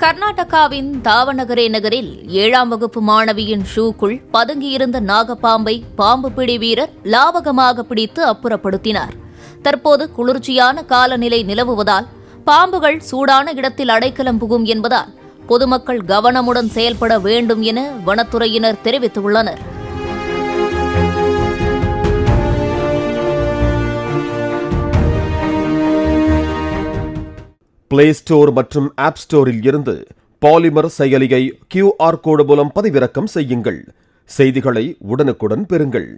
கர்நாடகாவின் தாவணகரே நகரில் 7ஆம் வகுப்பு மாணவியின் ஷூக்குள் பதுங்கியிருந்த நாகப்பாம்பை பாம்பு பிடி வீரர் லாவகமாக பிடித்து அப்புறப்படுத்தினார். தற்போது குளிர்ச்சியான காலநிலை நிலவுவதால் பாம்புகள் சூடான இடத்தில் அடைக்கலம் புகும் என்பதால் பொதுமக்கள் கவனமுடன் செயல்பட வேண்டும் என வனத்துறையினர் தெரிவித்துள்ளனர். பிளே ஸ்டோர் மற்றும் ஆப் ஸ்டோரில் இருந்து பாலிமர் செயலியை QR கோடு மூலம் பதிவிறக்கம் செய்யுங்கள். செய்திகளை உடனுக்குடன் பெறுங்கள்.